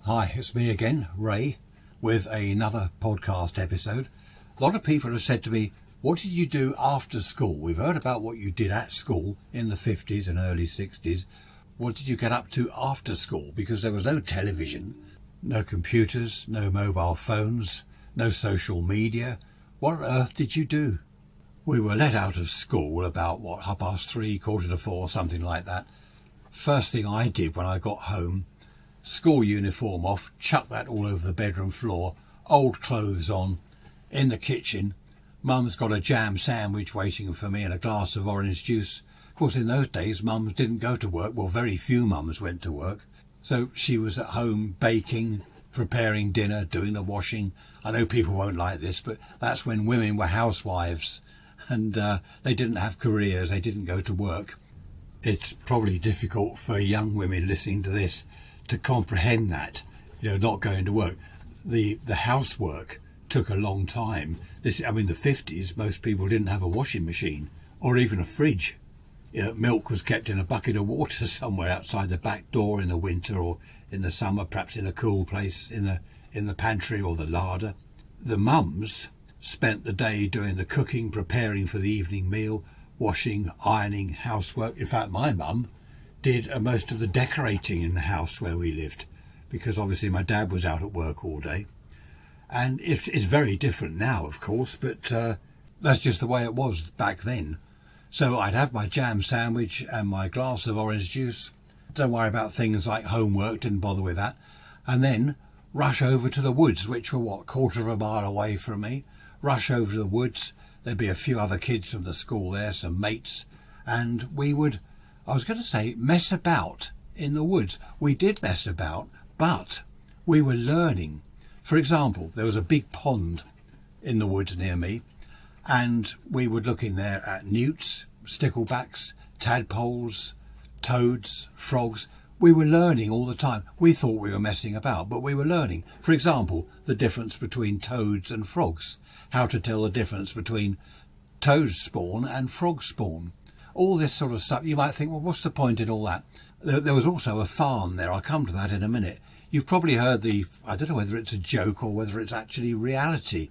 Hi, it's me again, Ray, with another podcast episode. A lot of people have said to me, what did you do after school? We've heard about what you did at school in the 50s and early 60s. What did you get up to after school? Because there was no television, no computers, no mobile phones, no social media. What on earth did you do? We were let out of school about, 3:30, 4:45, something like that. First thing I did when I got home, school uniform off, chuck that all over the bedroom floor, old clothes on, in the kitchen. Mum's got a jam sandwich waiting for me and a glass of orange juice. Of course, in those days, mums didn't go to work. Well, very few mums went to work. So she was at home baking, preparing dinner, doing the washing. I know people won't like this, but that's when women were housewives and they didn't have careers. They didn't go to work. It's probably difficult for young women listening to this to comprehend that, not going to work. The housework took a long time. The 50s, most people didn't have a washing machine or even a fridge. Milk was kept in a bucket of water somewhere outside the back door in the winter, or in the summer, perhaps in a cool place in the pantry or the larder. The mums spent the day doing the cooking, preparing for the evening meal, washing, ironing, housework. In fact, my mum did most of the decorating in the house where we lived, because obviously my dad was out at work all day. And it's very different now, of course, but that's just the way it was back then. So I'd have my jam sandwich and my glass of orange juice. Don't worry about things like homework, didn't bother with that. And then rush over to the woods, which were, quarter of a mile away from me. Rush over to the woods. There'd be a few other kids from the school there, some mates. And we would, mess about in the woods. We did mess about, but we were learning. For example, there was a big pond in the woods near me, and we would look in there at newts, sticklebacks, tadpoles, toads, frogs. We were learning all the time. We thought we were messing about, but we were learning. For example, the difference between toads and frogs, how to tell the difference between toad spawn and frog spawn. All this sort of stuff. You might think, well, what's the point in all that? There was also a farm there. I'll come to that in a minute. You've probably heard I don't know whether it's a joke or whether it's actually reality,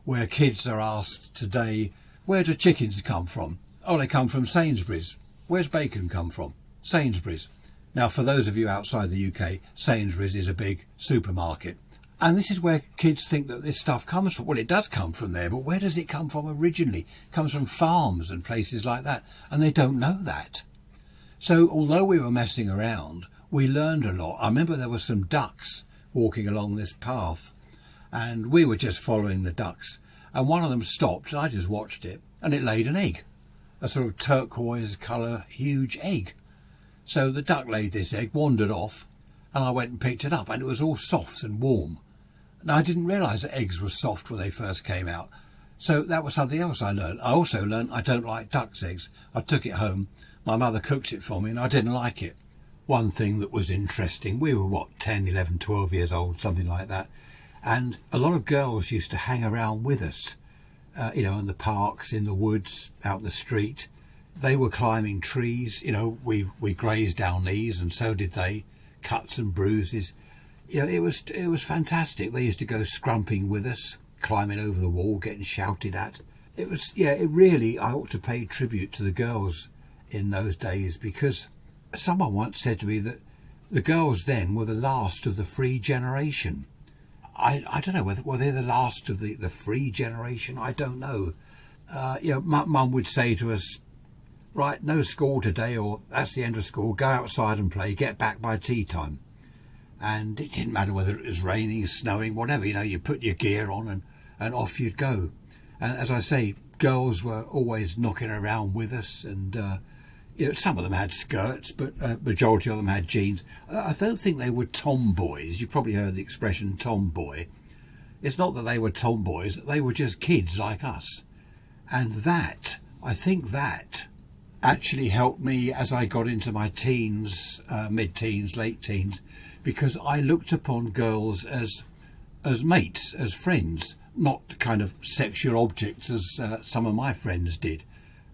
where kids are asked today, where do chickens come from? Oh, they come from Sainsbury's. Where's bacon come from? Sainsbury's. Now, for those of you outside the UK, Sainsbury's is a big supermarket. And this is where kids think that this stuff comes from. Well, it does come from there, but where does it come from originally? It comes from farms and places like that, and they don't know that. So although we were messing around, we learned a lot. I remember there were some ducks walking along this path, and we were just following the ducks. And one of them stopped, and I just watched it, and it laid an egg. A sort of turquoise colour, huge egg. So the duck laid this egg, wandered off, and I went and picked it up, and it was all soft and warm. Now, I didn't realise that eggs were soft when they first came out. So that was something else I learned. I also learned I don't like duck's eggs. I took it home. My mother cooked it for me, and I didn't like it. One thing that was interesting, we were 10, 11, 12 years old, something like that. And a lot of girls used to hang around with us, in the parks, in the woods, out in the street. They were climbing trees. We grazed our knees, and so did they. Cuts and bruises. It was fantastic. They used to go scrumping with us, climbing over the wall, getting shouted at. I ought to pay tribute to the girls in those days, because someone once said to me that the girls then were the last of the free generation. I don't know were they the last of the free generation. I don't know. Mum would say to us, right, no school today, or that's the end of school, go outside and play, get back by tea time. And it didn't matter whether it was raining, snowing, whatever, you put your gear on and off you'd go. And as I say, girls were always knocking around with us, and some of them had skirts, but majority of them had jeans. I don't think they were tomboys. You've probably heard the expression tomboy. It's not that they were tomboys, they were just kids like us. And I think that actually helped me as I got into my teens, mid-teens, late teens, because I looked upon girls as mates, as friends, not kind of sexual objects as some of my friends did.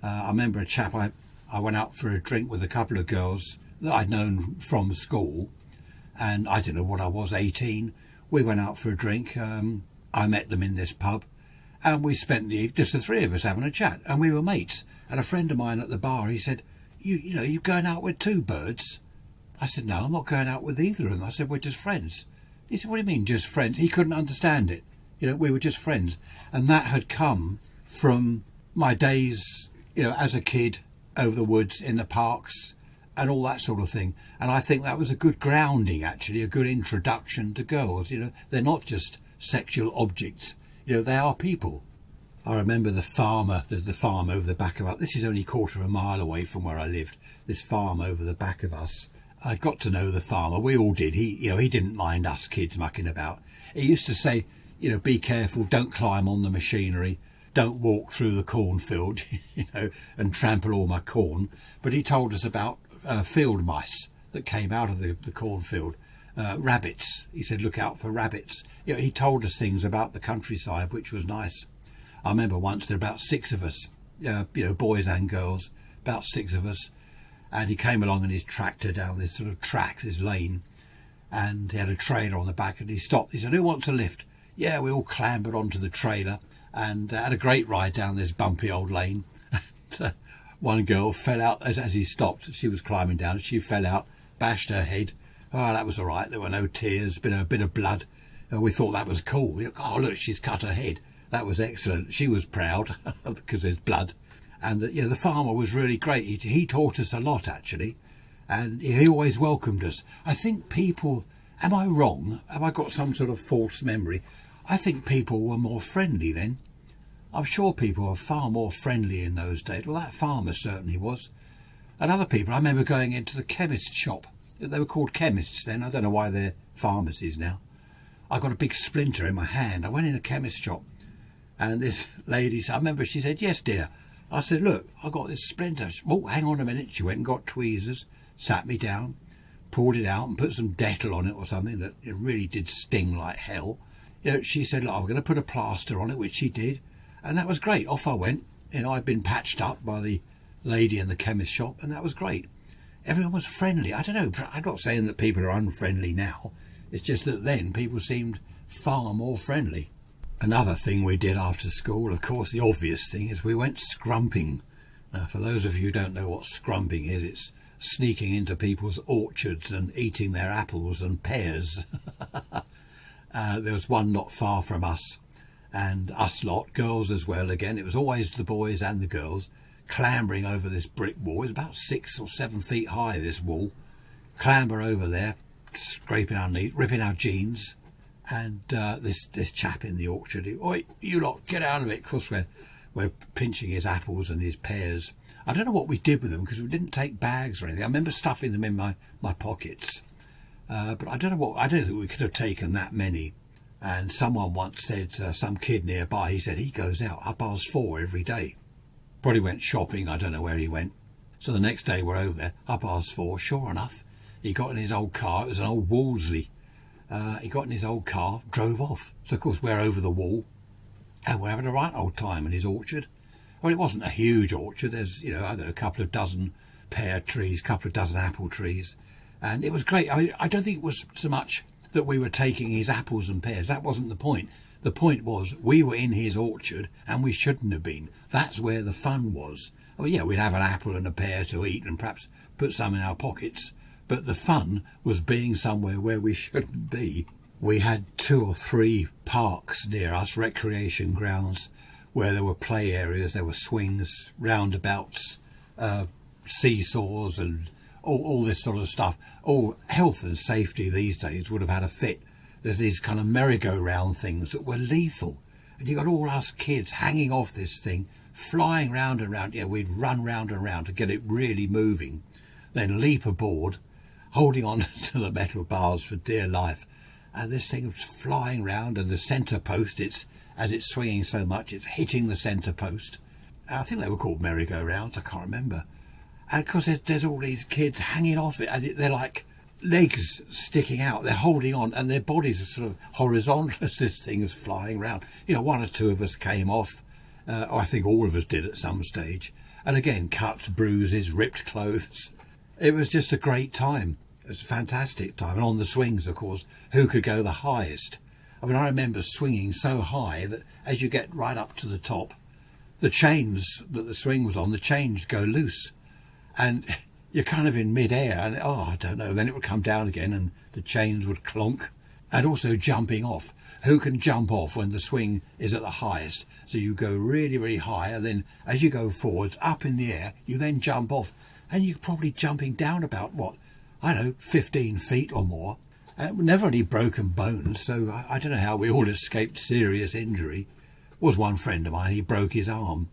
I remember a chap, I went out for a drink with a couple of girls that I'd known from school, and I don't know what I was, 18. We went out for a drink. I met them in this pub, and we spent the evening, just the three of us, having a chat, and we were mates. And a friend of mine at the bar, he said, you going out with two birds? I said, no, I'm not going out with either of them. I said, we're just friends. He said, what do you mean, just friends? He couldn't understand it. We were just friends. And that had come from my days, as a kid, over the woods, in the parks, and all that sort of thing. And I think that was a good grounding, actually, a good introduction to girls. They're not just sexual objects. They are people. I remember the farm over the back of us. This is only a quarter of a mile away from where I lived. This farm over the back of us. I got to know the farmer. We all did. He didn't mind us kids mucking about. He used to say, be careful, don't climb on the machinery, don't walk through the cornfield, and trample all my corn. But he told us about field mice that came out of the cornfield, rabbits. He said, look out for rabbits. He told us things about the countryside, which was nice. I remember once there were about 6 of us, boys and girls, about 6 of us, and he came along in his tractor down this sort of track, this lane, and he had a trailer on the back, and he stopped. He said, who wants a lift? Yeah, we all clambered onto the trailer and had a great ride down this bumpy old lane. One girl fell out as he stopped. She was climbing down, and she fell out, bashed her head. Oh, that was all right. There were no tears, been a bit of blood. We thought that was cool. Oh, look, she's cut her head. That was excellent. She was proud because there's blood. And the farmer was really great. He taught us a lot, actually, and he always welcomed us. I think people, am I wrong? Have I got some sort of false memory? I think people were more friendly then. I'm sure people were far more friendly in those days. Well, that farmer certainly was. And other people, I remember going into the chemist shop. They were called chemists then. I don't know why they're pharmacies now. I got a big splinter in my hand. I went in a chemist shop, and this lady, I remember she said, yes, dear. I said, look, I got this splinter. Oh, hang on a minute. She went and got tweezers, sat me down, pulled it out and put some Dettol on it or something that it really did sting like hell. She said, look, I'm going to put a plaster on it, which she did. And that was great. Off I went. I'd been patched up by the lady in the chemist shop, and that was great. Everyone was friendly. I don't know. I'm not saying that people are unfriendly now. It's just that then people seemed far more friendly. Another thing we did after school, of course, the obvious thing, is we went scrumping. Now, for those of you who don't know what scrumping is, it's sneaking into people's orchards and eating their apples and pears. There was one not far from us, and us lot, girls as well, again, it was always the boys and the girls, clambering over this brick wall. It was about 6 or 7 feet high, this wall. Clamber over there, scraping our knees, ripping our jeans, and this chap in the orchard, oi, you lot, get out of it, because we're pinching his apples and his pears. I don't know what we did with them, because we didn't take bags or anything. I remember stuffing them in my pockets, but I don't think we could have taken that many. And someone once said, some kid nearby, he said he goes out 4:30 every day. Probably went shopping, I don't know where he went. So the next day we're over there, 4:30, sure enough, he got in his old car. It was an old Wolseley. He got in his old car, drove off. So of course we're over the wall, and we're having a right old time in his orchard. Well, it wasn't a huge orchard. There's, I don't know, a couple of dozen pear trees, a couple of dozen apple trees, and it was great. I don't think it was so much that we were taking his apples and pears. That wasn't the point. The point was we were in his orchard, and we shouldn't have been. That's where the fun was. Oh yeah, we'd have an apple and a pear to eat and perhaps put some in our pockets, but the fun was being somewhere where we shouldn't be. We had 2 or 3 parks near us, recreation grounds, where there were play areas, there were swings, roundabouts, seesaws and all this sort of stuff. All health and safety these days would have had a fit. There's these kind of merry-go-round things that were lethal, and you got all us kids hanging off this thing, flying round and round. Yeah, we'd run round and round to get it really moving, then leap aboard, holding on to the metal bars for dear life, and this thing was flying round, and the centre post, as it's swinging so much, it's hitting the centre post. I think they were called merry-go-rounds, I can't remember. And of course there's all these kids hanging off it, and they're like legs sticking out, they're holding on, and their bodies are sort of horizontal as this thing is flying round. 1 or 2 of us came off, I think all of us did at some stage, and again, cuts, bruises, ripped clothes. It was just a great time. was a fantastic time. And on the swings, of course, who could go the highest? I mean, I remember swinging so high that as you get right up to the top, the chains that the swing was on, the chains go loose. And you're kind of in mid-air and, I don't know, then it would come down again and the chains would clonk. And also jumping off. Who can jump off when the swing is at the highest? So you go really, really high, and then as you go forwards, up in the air, you then jump off. And you're probably jumping down about, 15 feet or more. Never any broken bones, so I don't know how we all escaped serious injury. Was one friend of mine, he broke his arm.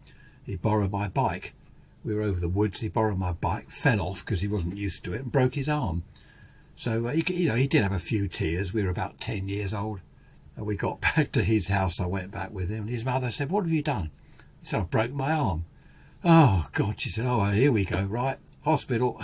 He borrowed my bike. We were over the woods, he borrowed my bike, fell off because he wasn't used to it, and broke his arm. So, he did have a few tears. We were about 10 years old. We got back to his house. I went back with him. And his mother said, "What have you done?" He said, "I broke my arm." "Oh, God," she said. "Oh, here we go. Right, hospital."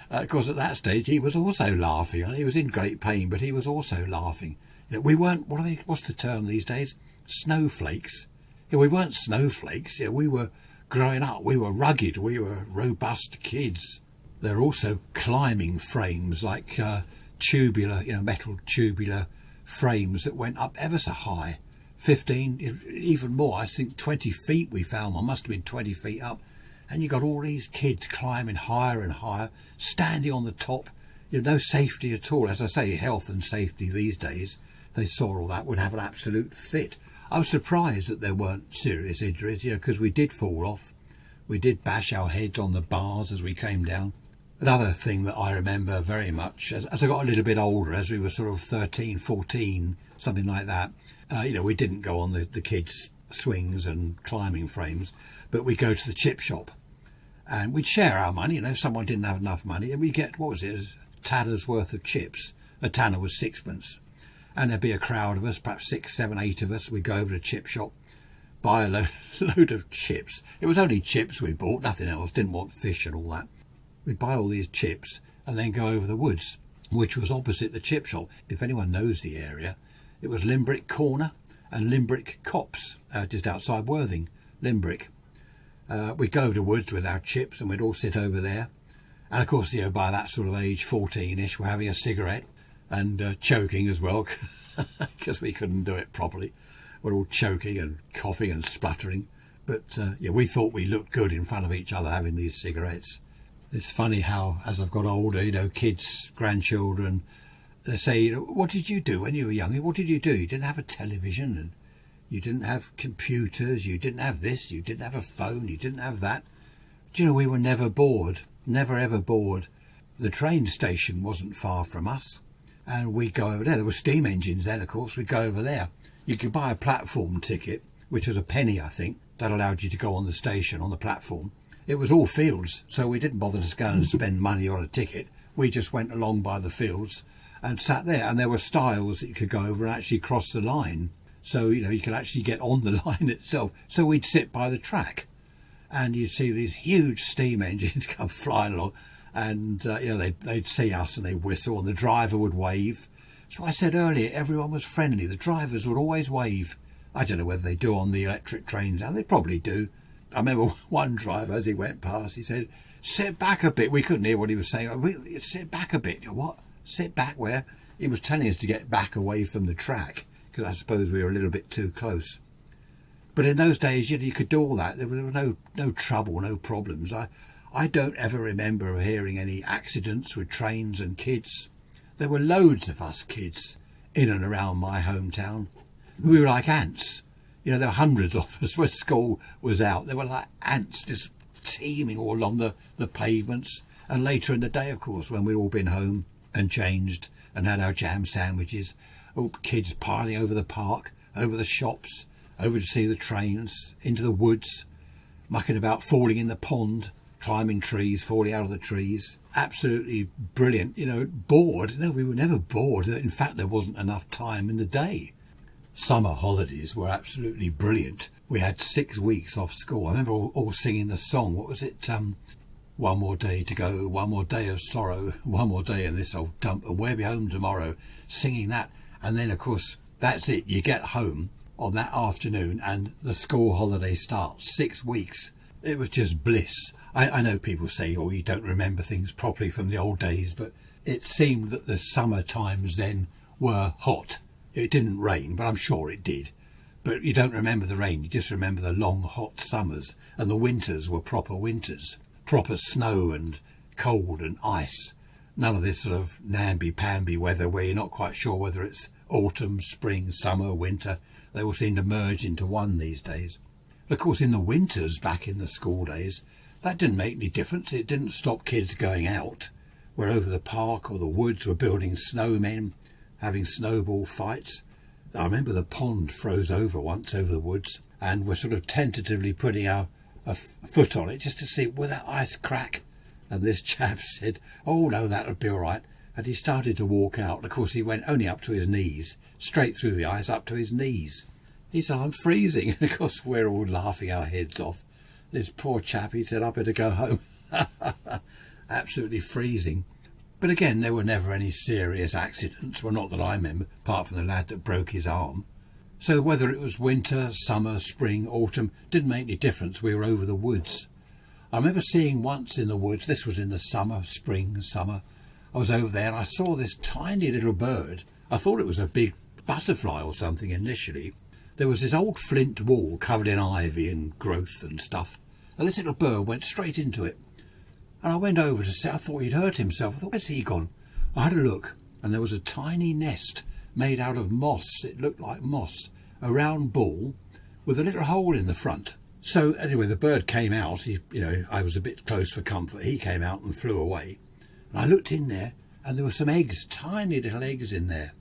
Of course, at that stage, he was also laughing. He was in great pain, but he was also laughing. We weren't, what's the term these days? Snowflakes. We weren't snowflakes. We were growing up. We were rugged. We were robust kids. There are also climbing frames like tubular, metal tubular frames that went up ever so high, 15, even more. I think 20 feet we found one, must have been 20 feet up. And you got all these kids climbing higher and higher, standing on the top. No safety at all. As I say, health and safety these days, if they saw all that, would have an absolute fit. I was surprised that there weren't serious injuries, because we did fall off. We did bash our heads on the bars as we came down. Another thing that I remember very much, as I got a little bit older, as we were sort of 13, 14, something like that, we didn't go on the kids' swings and climbing frames, but we'd go to the chip shop and we'd share our money. If someone didn't have enough money, and we'd get, a tanner's worth of chips. A tanner was sixpence. And there'd be a crowd of us, perhaps 6, 7, 8 of us. We'd go over to the chip shop, buy a load of chips. It was only chips we bought, nothing else. Didn't want fish and all that. We'd buy all these chips and then go over the woods, which was opposite the chip shop. If anyone knows the area, it was Limbrick Corner and Limbrick Copse, just outside Worthing, Limbrick. We'd go over the woods with our chips and we'd all sit over there. And of course, by that sort of age, 14-ish, we're having a cigarette and choking as well, because we couldn't do it properly. We're all choking and coughing and spluttering. But we thought we looked good in front of each other having these cigarettes. It's funny how, as I've got older, kids, grandchildren, they say, "What did you do when you were young? What did you do? You didn't have a television, and you didn't have computers, you didn't have this, you didn't have a phone, you didn't have that." Do we were never bored, never ever bored. The train station wasn't far from us, and we'd go over there. There were steam engines then, of course. We'd go over there. You could buy a platform ticket, which was a penny, I think. That allowed you to go on the station, on the platform. It was all fields, so we didn't bother to go and spend money on a ticket. We just went along by the fields and sat there, and there were stiles that you could go over and actually cross the line. So, you could actually get on the line itself. So we'd sit by the track and you'd see these huge steam engines come flying along, and, they'd see us and they'd whistle, and the driver would wave. So I said earlier, everyone was friendly. The drivers would always wave. I don't know whether they do on the electric trains now. They probably do. I remember one driver, as he went past, he said, "Sit back a bit." We couldn't hear what he was saying. "Sit back a bit." "What? Sit back where?" He was telling us to get back away from the track, because I suppose we were a little bit too close. But in those days, you could do all that. There was no trouble, no problems. I don't ever remember hearing any accidents with trains and kids. There were loads of us kids in and around my hometown. We were like ants. There were hundreds of us when school was out. There were like ants just teeming all along the pavements. And later in the day, of course, when we'd all been home and changed and had our jam sandwiches, kids piling over the park, over the shops, over to see the trains, into the woods, mucking about, falling in the pond, climbing trees, falling out of the trees. Absolutely brilliant. Bored. No, we were never bored. In fact, there wasn't enough time in the day. Summer holidays were absolutely brilliant. We had 6 weeks off school. I remember all singing the song. What was it? One more day to go, one more day of sorrow, one more day in this old dump, and we'll be home tomorrow. Singing that. And then, of course, that's it. You get home on that afternoon and the school holiday starts. 6 weeks. It was just bliss. I know people say, oh, you don't remember things properly from the old days, but it seemed that the summer times then were hot. It didn't rain, but I'm sure it did. But you don't remember the rain, you just remember the long hot summers, and the winters were proper winters. Proper snow and cold and ice. None of this sort of namby-pamby weather where you're not quite sure whether it's autumn, spring, summer, winter. They all seem to merge into one these days. Of course, in the winters back in the school days, that didn't make any difference. It didn't stop kids going out. We're over the park or the woods, we're building snowmen, having snowball fights. I remember the pond froze over once over the woods, and we're sort of tentatively putting our foot on it just to see, will that ice crack? And this chap said, oh no, that'll be all right. And he started to walk out. Of course, he went only up to his knees, straight through the ice up to his knees. He said, I'm freezing. And of course, we're all laughing our heads off. This poor chap, he said, I better go home. Absolutely freezing. But again, there were never any serious accidents. Well, not that I remember, apart from the lad that broke his arm. So whether it was winter, summer, spring, autumn, didn't make any difference. We were over the woods. I remember seeing once in the woods, this was in the summer, I was over there and I saw this tiny little bird. I thought it was a big butterfly or something initially. There was this old flint wall covered in ivy and growth and stuff. And this little bird went straight into it. And I went over to see, I thought he'd hurt himself. I thought, where's he gone? I had a look and there was a tiny nest made out of moss. It looked like moss, a round ball with a little hole in the front. So anyway, the bird came out. I was a bit close for comfort. He came out and flew away. And I looked in there and there were some eggs, tiny little eggs in there.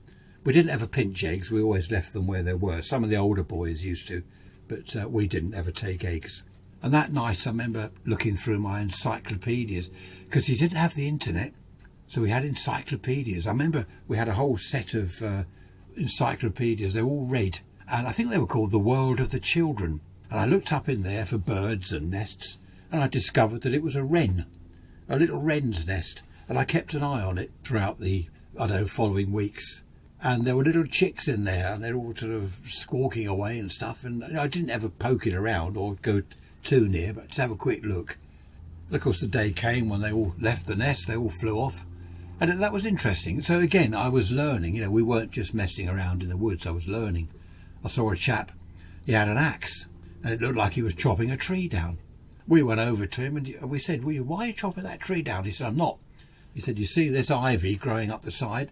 We didn't ever pinch eggs. We always left them where they were. Some of the older boys used to, but we didn't ever take eggs. And that night I remember looking through my encyclopedias, because he didn't have the internet. So we had encyclopedias. I remember we had a whole set of encyclopedias. They were all red. And I think they were called The World of the Children. And I looked up in there for birds and nests. And I discovered that it was a wren, a little wren's nest. And I kept an eye on it throughout the, following weeks. And there were little chicks in there, and they're all sort of squawking away and stuff. And I didn't ever poke it around or go too near, but to have a quick look. And of course, the day came when they all left the nest, they all flew off. And that was interesting. So again, I was learning. We weren't just messing around in the woods, I was learning. I saw a chap, he had an axe, and it looked like he was chopping a tree down. We went over to him and we said, why are you chopping that tree down? He said, I'm not. He said, you see this ivy growing up the side?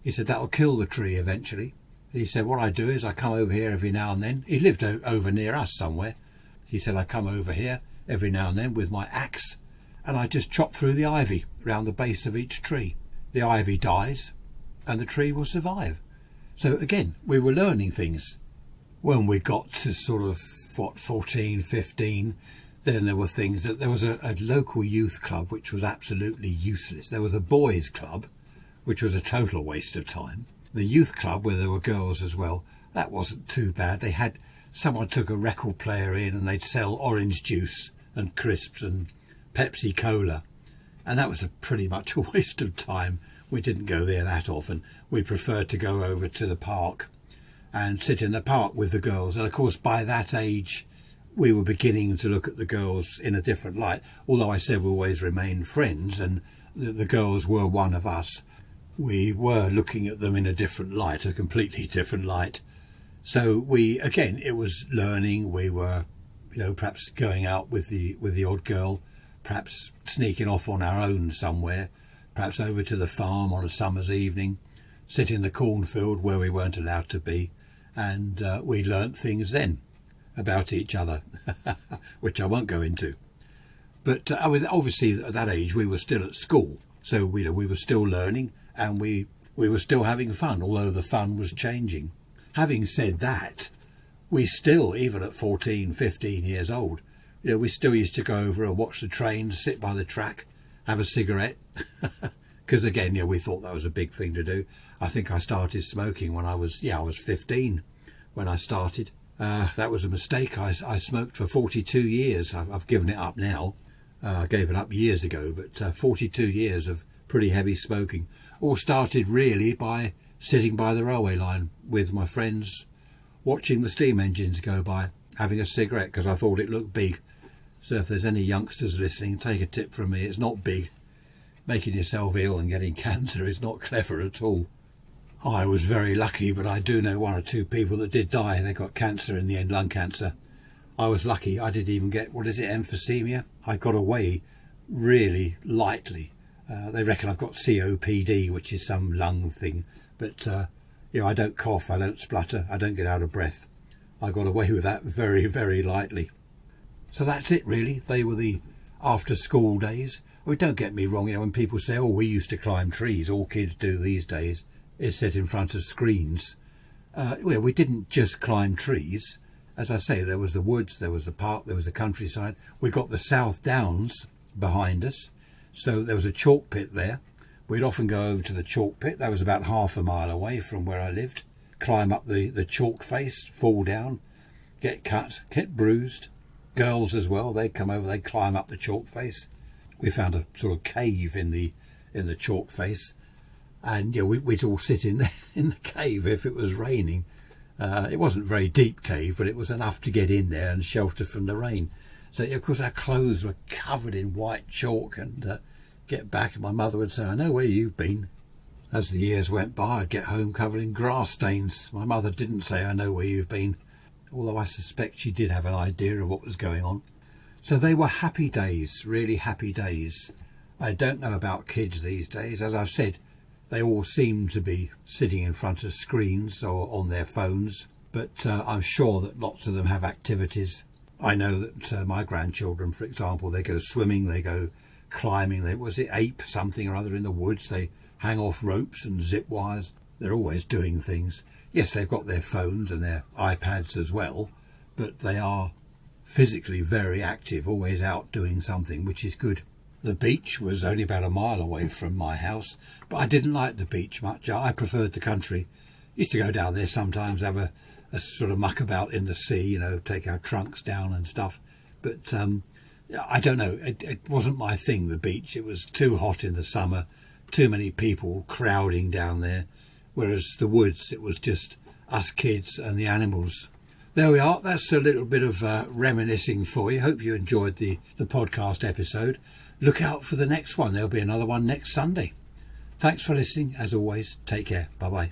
He said, that'll kill the tree eventually. He said, what I do is I come over here every now and then. He lived over near us somewhere. He said, I come over here every now and then with my axe and I just chop through the ivy around the base of each tree. The ivy dies and the tree will survive. So again, we were learning things. When we got to sort of, 14, 15, then there were things that there was a local youth club which was absolutely useless. There was a boys' club, which was a total waste of time. The youth club, where there were girls as well, that wasn't too bad. Someone took a record player in and they'd sell orange juice and crisps and Pepsi Cola. And that was pretty much a waste of time. We didn't go there that often. We preferred to go over to the park and sit in the park with the girls. And of course, by that age, we were beginning to look at the girls in a different light. Although I said we always remained friends and the girls were one of us, we were looking at them in a different light, a completely different light. So it was learning. We were, perhaps going out with the odd girl, perhaps sneaking off on our own somewhere, perhaps over to the farm on a summer's evening, sit in the cornfield where we weren't allowed to be, and we learnt things then about each other, which I won't go into. But obviously at that age we were still at school, so we were still learning and we were still having fun, although the fun was changing. Having said that, we still, even at 14, 15 years old, we still used to go over and watch the trains, sit by the track, have a cigarette, because again, we thought that was a big thing to do. I think I started smoking when I was 15 when I started. That was a mistake. I smoked for 42 years. I've given it up now. I gave it up years ago, but 42 years of pretty heavy smoking. All started really by sitting by the railway line with my friends, watching the steam engines go by, having a cigarette because I thought it looked big. So if there's any youngsters listening, take a tip from me. It's not big. Making yourself ill and getting cancer is not clever at all. I was very lucky, but I do know one or two people that did die. They got cancer in the end, lung cancer. I was lucky. I didn't even get, emphysema? I got away really lightly. They reckon I've got COPD, which is some lung thing. But, I don't cough, I don't splutter, I don't get out of breath. I got away with that very, very lightly. So that's it, really. They were the after-school days. Don't get me wrong, when people say, oh, we used to climb trees, all kids do these days, is sit in front of screens. We didn't just climb trees. As I say, there was the woods, there was the park, there was the countryside. We got the South Downs behind us, so there was a chalk pit there. We'd often go over to the chalk pit. That was about half a mile away from where I lived. Climb up the chalk face, fall down, get cut, get bruised. Girls as well, they'd come over, they'd climb up the chalk face. We found a sort of cave in the chalk face, and we'd all sit in there in the cave if it was raining. It wasn't a very deep cave, but it was enough to get in there and shelter from the rain. So of course our clothes were covered in white chalk, and get back and my mother would say, I know where you've been. As the years went by, I'd get home covered in grass stains. My mother didn't say, I know where you've been, although I suspect she did have an idea of what was going on. So they were happy days, really happy days. I don't know about kids these days. As I've said, they all seem to be sitting in front of screens or on their phones, but I'm sure that lots of them have activities. I know that my grandchildren, for example, they go swimming, they go climbing, ape something or other in the woods, they hang off ropes and zip wires. They're always doing things. Yes, they've got their phones and their iPads as well, but they are physically very active, always out doing something, which is good. The beach was only about a mile away from my house, but I didn't like the beach much. I preferred the country. Used to go down there sometimes, have a sort of muck about in the sea, take our trunks down and stuff. But I don't know, it wasn't my thing, the beach. It was too hot in the summer, too many people crowding down there, whereas the woods, it was just us kids and the animals. There we are. That's a little bit of reminiscing for you. Hope you enjoyed the podcast episode. Look out for the next one. There'll be another one next Sunday. Thanks for listening. As always, take care. Bye-bye.